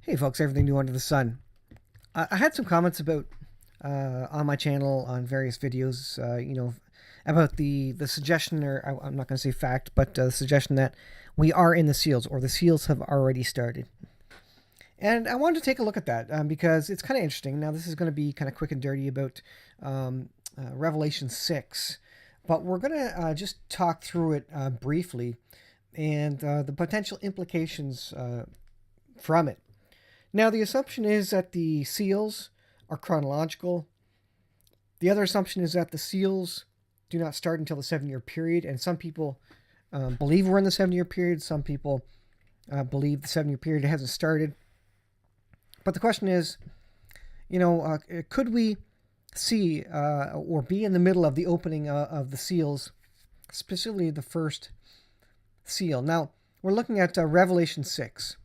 Hey folks, everything new under the sun. I had some comments about on my channel on various videos, about the suggestion, or I'm not going to say fact, but the suggestion that we are in the seals, or the seals have already started. And I wanted to take a look at that because it's kind of interesting. Now, this is going to be kind of quick and dirty about Revelation 6, but we're going to just talk through it briefly and the potential implications from it. Now, the assumption is that the seals are chronological. The other assumption is that the seals do not start until the 7-year period, and some people believe we're in the 7-year period. Some people believe the 7-year period hasn't started. But the question is, could we see or be in the middle of the opening of the seals, specifically the first seal? Now, we're looking at Revelation 6.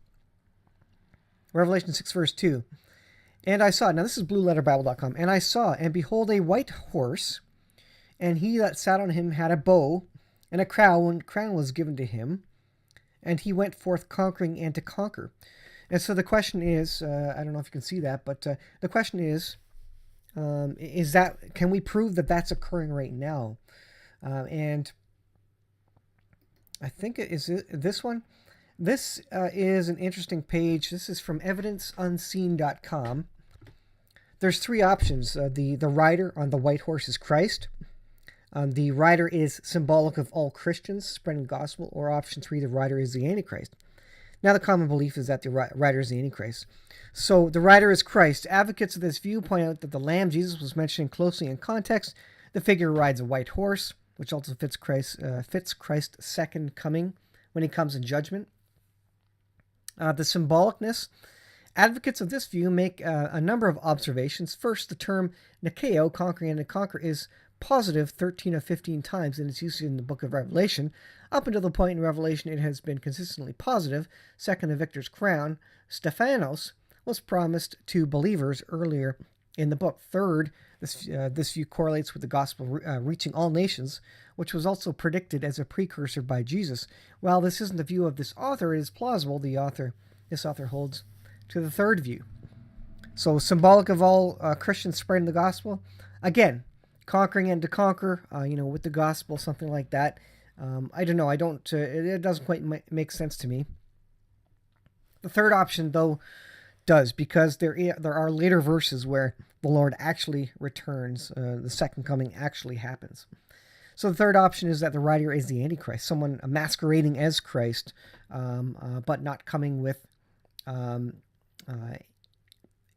Revelation 6 verse 2. And I saw, now this is blueletterbible.com, and I saw, and behold, a white horse, and he that sat on him had a bow, and a crown was given to him, and he went forth conquering and to conquer. And so the question is, I don't know if you can see that, but the question is that, can we prove that that's occurring right now? And I think this one. This is an interesting page. This is from evidenceunseen.com. There's three options. The rider on the white horse is Christ. The rider is symbolic of all Christians spreading the gospel. Or option 3, the rider is the Antichrist. Now, the common belief is that the rider is the Antichrist. So the rider is Christ. Advocates of this view point out that the Lamb Jesus was mentioned closely in context. The figure rides a white horse, which also fits Christ's second coming when he comes in judgment. The symbolicness. Advocates of this view make a number of observations. First, the term Nikeo, conquering and to conquer, is positive 13 of 15 times in its use in the book of Revelation. Up until the point in Revelation, it has been consistently positive. Second, the victor's crown, Stephanos, was promised to believers earlier in the book. Third, this view correlates with the gospel reaching all nations, which was also predicted as a precursor by Jesus. While this isn't the view of this author, it is plausible this author holds to the third view. So symbolic of all Christians spreading the gospel. Again, conquering and to conquer, with the gospel, something like that. I don't know. It doesn't quite make sense to me. The third option, though, does, because there are later verses where the Lord actually returns. The second coming actually happens. So the third option is that the rider is the Antichrist, someone masquerading as Christ, but not coming with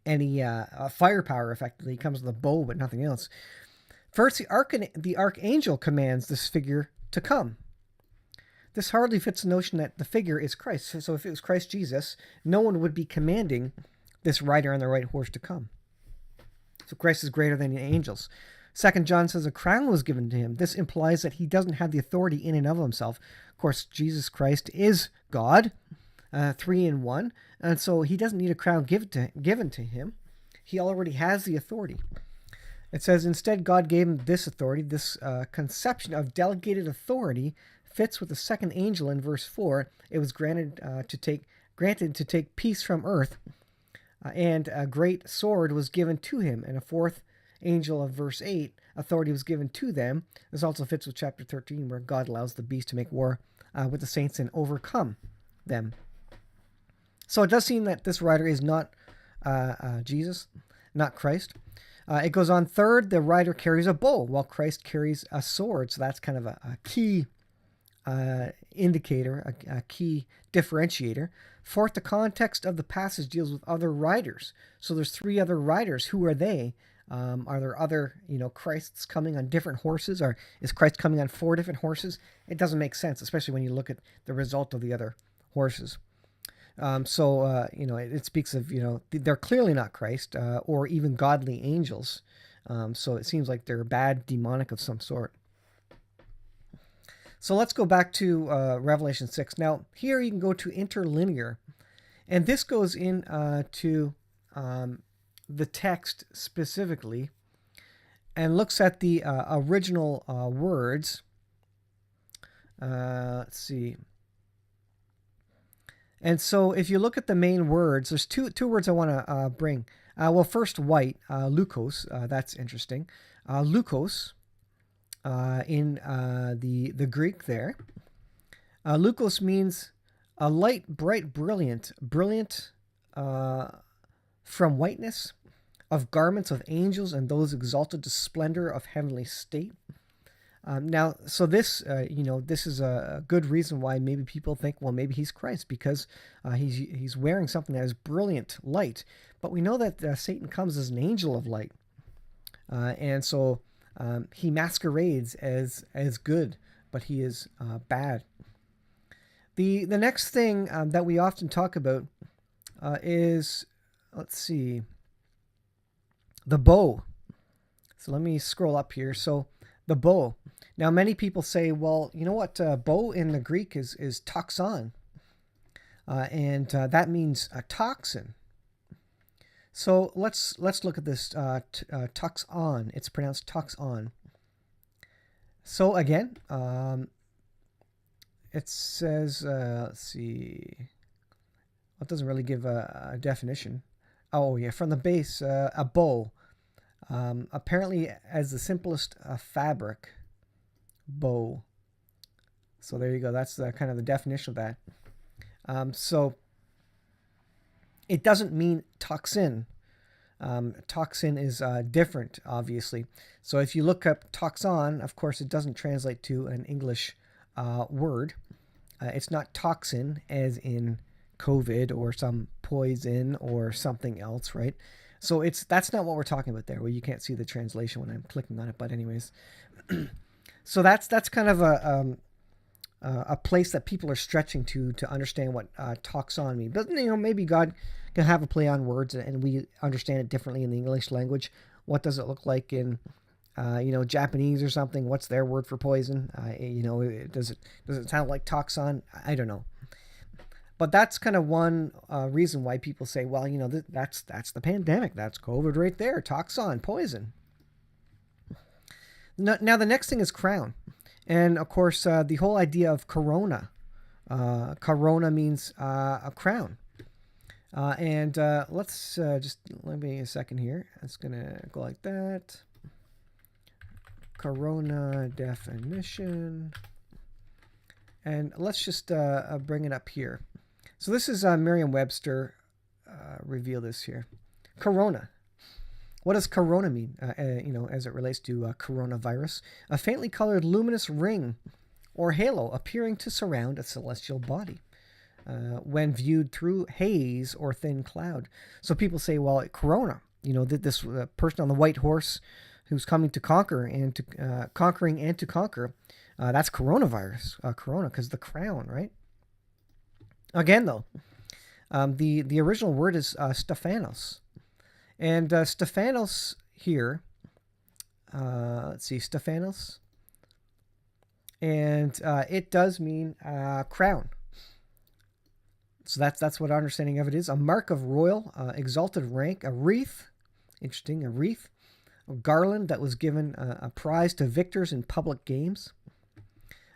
any firepower, effectively. He comes with a bow, but nothing else. First, the archangel commands this figure to come. This hardly fits the notion that the figure is Christ. So if it was Christ Jesus, no one would be commanding this rider on the white horse to come. So Christ is greater than the angels. Second, John says a crown was given to him. This implies that he doesn't have the authority in and of himself. Of course, Jesus Christ is God, 3 in 1, and so he doesn't need a crown given to him. He already has the authority. It says, instead, God gave him this authority. This conception of delegated authority fits with the second angel in verse 4. It was granted to take peace from earth, and a great sword was given to him. And a fourth angel of verse 8, authority was given to them. This also fits with chapter 13, where God allows the beast to make war with the saints and overcome them. So it does seem that this rider is not Jesus, not Christ. It goes on. Third, the rider carries a bow, while Christ carries a sword. So that's kind of a key indicator, a key differentiator. Fourth, the context of the passage deals with other riders. So there's 3 other riders. Who are they? Are there other, Christs coming on different horses? Or is Christ coming on 4 different horses? It doesn't make sense, especially when you look at the result of the other horses. It speaks of, they're clearly not Christ or even godly angels. So it seems like they're bad, demonic of some sort. So let's go back to Revelation 6. Now, here you can go to interlinear, and this goes in to the text specifically and looks at the original words. Let's see. And so if you look at the main words, there's two words I want to bring. Well, first, white, leukos. That's interesting. Leukos in the Greek there. Leukos means a light, bright, brilliant from whiteness, of garments of angels and those exalted to splendor of heavenly state. Now, so this, this is a good reason why maybe people think, well, maybe he's Christ because he's wearing something that is brilliant light. But we know that Satan comes as an angel of light, and so he masquerades as good, but he is bad. The next thing that we often talk about is, let's see, the bow. So let me scroll up here. So the bow. Now, many people say, well, you know what? Bow in the Greek is toxon, and that means a toxin. So let's look at this toxon. It's pronounced toxon. So again, it says, let's see. It doesn't really give a definition. Oh yeah, from the base, a bow. Apparently as the simplest fabric. Bow. So there you go. That's kind of the definition of that. So it doesn't mean toxin. Toxin is different, obviously. So if you look up toxon, of course, it doesn't translate to an English word. It's not toxin as in COVID or some poison or something else, right? So that's not what we're talking about there. Well, you can't see the translation when I'm clicking on it, but anyways. So that's kind of a place that people are stretching to understand what toxon means. But maybe God can have a play on words, and we understand it differently in the English language. What does it look like in Japanese or something? What's their word for poison? Does it sound like toxon? I don't know. But that's kind of one reason why people say, well, that's the pandemic. That's COVID right there. Toxon, poison. Now, the next thing is crown. And, of course, the whole idea of corona. Corona means a crown. And let's just, let me a second here. It's going to go like that. Corona definition. And let's just bring it up here. So this is Merriam-Webster reveal this here. Corona. What does corona mean, as it relates to coronavirus? A faintly colored luminous ring or halo appearing to surround a celestial body when viewed through haze or thin cloud. So people say, well, corona, this person on the white horse who's coming to conquer and to conquering and to conquer, that's coronavirus, corona, because the crown, right? Again, though, the original word is Stephanos. And Stephanos here, let's see, Stephanos, and it does mean crown. So that's what our understanding of it is. A mark of royal, exalted rank, a wreath, interesting, a wreath, a garland that was given a prize to victors in public games.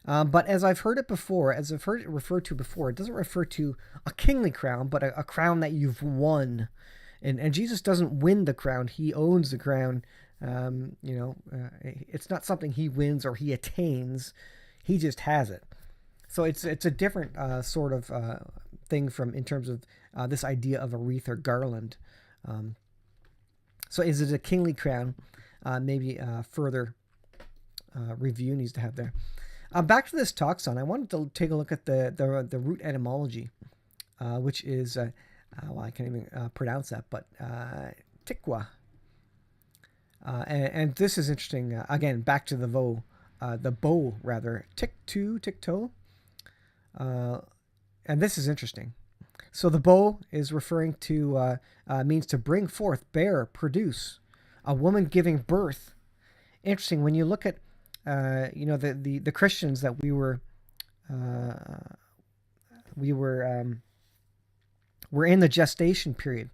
But as I've heard it before, as I've heard it referred to before, it doesn't refer to a kingly crown, but a crown that you've won. And Jesus doesn't win the crown. He owns the crown. It's not something he wins or he attains. He just has it. So it's a different sort of thing in terms of this idea of a wreath or garland. So is it a kingly crown? Maybe further review needs to have there. Back to this toxon. I wanted to take a look at the root etymology, which is... I can't even pronounce that, but tikwa. And this is interesting. Again, back to the bow rather. Tick-toe. And this is interesting. So the bow is referring to, means to bring forth, bear, produce. A woman giving birth. Interesting. When you look at, the Christians that we're in the gestation period.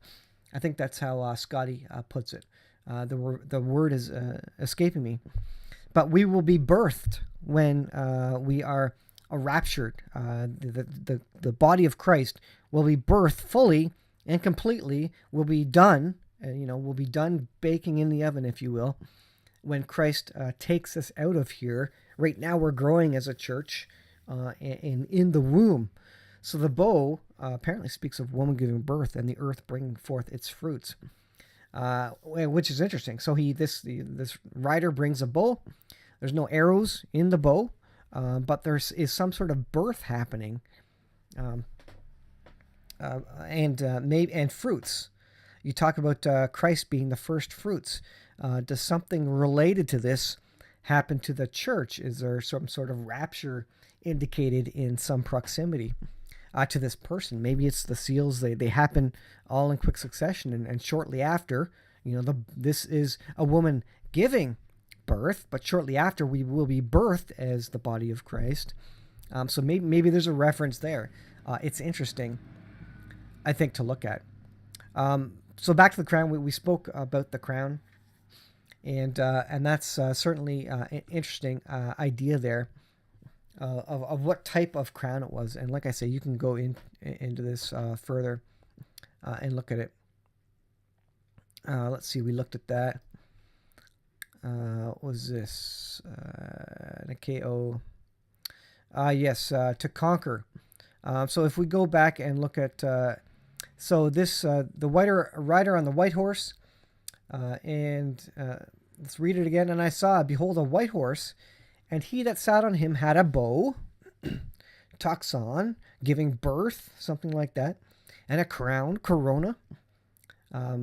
I think that's how Scotty puts it. The word is escaping me. But we will be birthed when we are raptured. The body of Christ will be birthed fully and completely, will be done, will be done baking in the oven, if you will, when Christ takes us out of here. Right now we're growing as a church in the womb. So the bow apparently speaks of woman giving birth and the earth bringing forth its fruits, which is interesting. So this rider brings a bow. There's no arrows in the bow, but there is some sort of birth happening, and fruits. You talk about Christ being the first fruits. Does something related to this happen to the church? Is there some sort of rapture indicated in some proximity to this person? Maybe it's the seals. They happen all in quick succession, and shortly after, this is a woman giving birth, but shortly after we will be birthed as the body of Christ. So maybe there's a reference there. It's interesting, I think, to look at. So back to the crown. We spoke about the crown, and that's certainly an interesting idea there of what type of crown it was. And like I say, you can go into this further and look at it. Let's see. We looked at that. What was this? Nikeo. Yes, to conquer. So if we go back and look at, the rider on the white horse, and let's read it again. And I saw, behold, a white horse, and he that sat on him had a bow, Toxon, giving birth, something like that, and a crown, corona,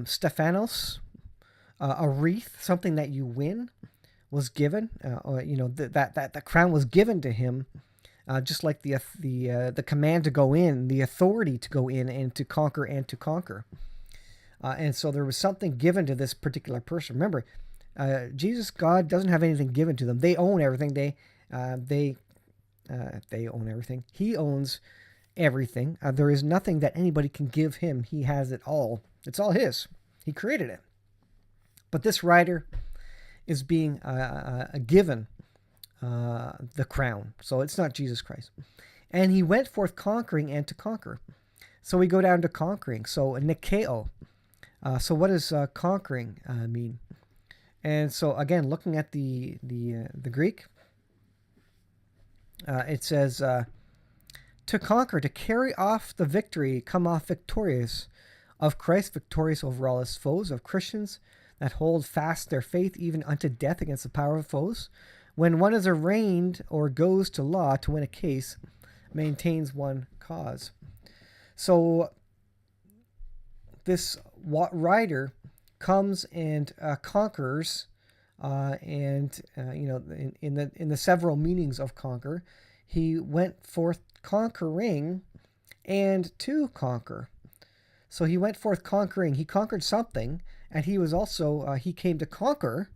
Stephanos, a wreath, something that you win, was given. That crown was given to him. Just like the command to go in, the authority to go in and to conquer and to conquer. And so there was something given to this particular person. Remember, Jesus, God, doesn't have anything given to them. They own everything. They own everything. He owns everything. There is nothing that anybody can give him. He has it all. It's all his. He created it. But this rider is being given the crown. So it's not Jesus Christ. And he went forth conquering and to conquer. So we go down to conquering. So Nikeo. So what does conquering mean? And so again, looking at the Greek, it says to conquer, to carry off the victory, come off victorious, of Christ victorious over all his foes, of Christians that hold fast their faith even unto death against the power of foes. When one is arraigned or goes to law to win a case, maintains one cause. So this rider comes and conquers, in the several meanings of conquer, he went forth conquering and to conquer. So he went forth conquering. He conquered something, and he was also he came to conquer.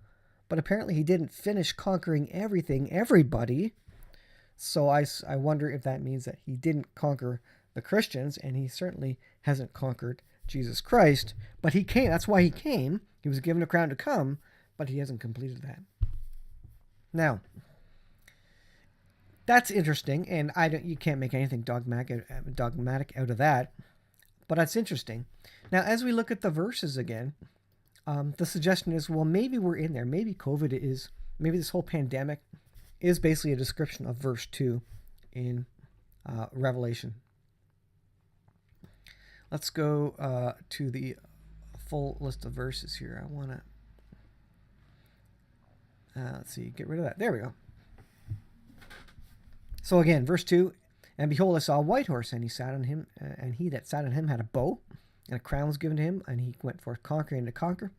But apparently he didn't finish conquering everybody. So I wonder if that means that he didn't conquer the Christians, and he certainly hasn't conquered Jesus Christ. But he came. That's why he came. He was given a crown to come, but he hasn't completed that. Now, that's interesting, and you can't make anything dogmatic out of that. But that's interesting. Now, as we look at the verses again, the suggestion is, well, maybe we're in there. Maybe maybe this whole pandemic is basically a description of verse 2 in Revelation. Let's go to the full list of verses here. I want to, let's see, get rid of that. There we go. So again, verse 2, and behold, I saw a white horse, and he sat on him, and he that sat on him had a bow, and a crown was given to him, and he went forth conquering to conquer.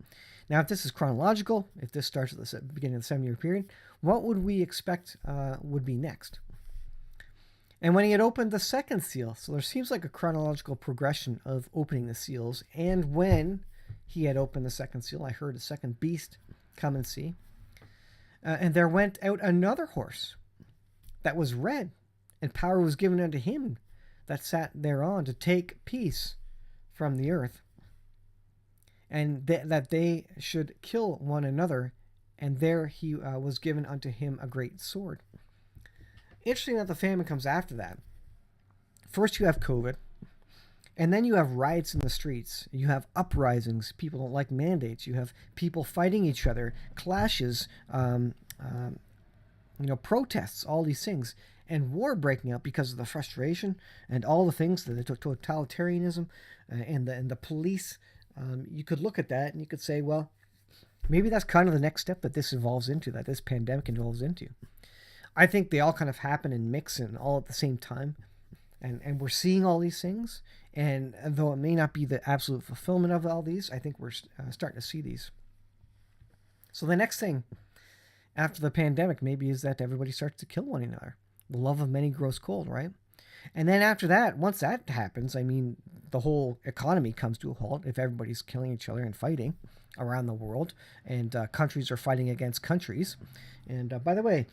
Now, if this is chronological, if this starts at the beginning of the 7-year period, what would we expect would be next? And when he had opened the second seal, so there seems like a chronological progression of opening the seals, and when he had opened the second seal, I heard a second beast come and see. And there went out another horse that was red, and power was given unto him that sat thereon to take peace from the earth, and that they should kill one another, and there he was given unto him a great sword. interesting that the famine comes after that. First you have COVID, and then you have riots in the streets. You have uprisings. People don't like mandates. You have people fighting each other, clashes, protests, all these things, and war breaking out because of the frustration and all the things, the totalitarianism and the police. You could look at that and you could say, well, maybe that's kind of the next step that this evolves into, that this pandemic evolves into. I think they all kind of happen and mix and all at the same time. And we're seeing all these things. And though it may not be the absolute fulfillment of all these, I think we're starting to see these. So the next thing after the pandemic maybe is that everybody starts to kill one another. The love of many grows cold, right? And then after that, once that happens, I mean, the whole economy comes to a halt if everybody's killing each other and fighting around the world, and countries are fighting against countries. And by the way,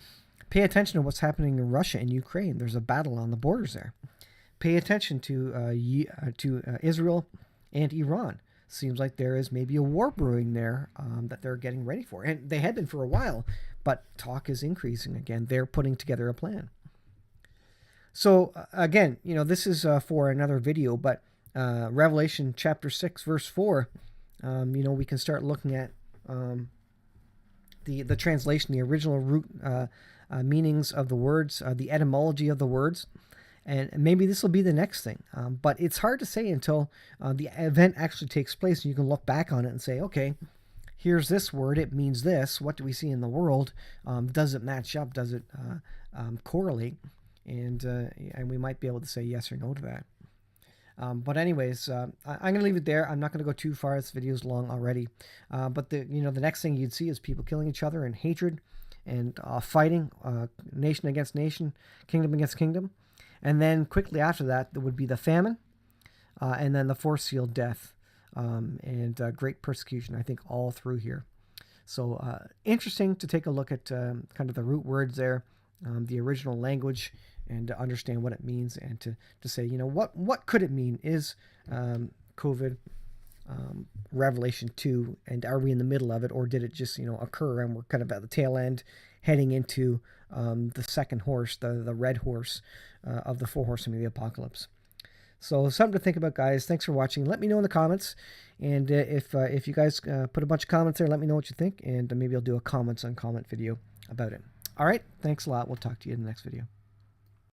pay attention to what's happening in Russia and Ukraine. There's a battle on the borders there. Pay attention to Israel and Iran. Seems like there is maybe a war brewing there that they're getting ready for. And they had been for a while, but talk is increasing again. They're putting together a plan. So again, this is for another video, but Revelation chapter 6, verse 4, we can start looking at the translation, the original root meanings of the words, the etymology of the words. And maybe this will be the next thing. But it's hard to say until the event actually takes place and you can look back on it and say, okay, here's this word. It means this. What do we see in the world? Does it match up? Does it correlate? And we might be able to say yes or no to that. But anyways, I'm going to leave it there. I'm not going to go too far. This video is long already. But the next thing you'd see is people killing each other and hatred and fighting, nation against nation, kingdom against kingdom. And then quickly after that, there would be the famine, and then the fourth seal, death, and great persecution, I think, all through here. So interesting to take a look at kind of the root words there, the original language, and to understand what it means, and to say, what could it mean? Is COVID Revelation 2, and are we in the middle of it, or did it just, occur, and we're kind of at the tail end, heading into the second horse, the red horse of the four horsemen of the apocalypse. So something to think about, guys. Thanks for watching. Let me know in the comments, and if you guys put a bunch of comments there, let me know what you think, and maybe I'll do a comments on comment video about it. All right, thanks a lot. We'll talk to you in the next video.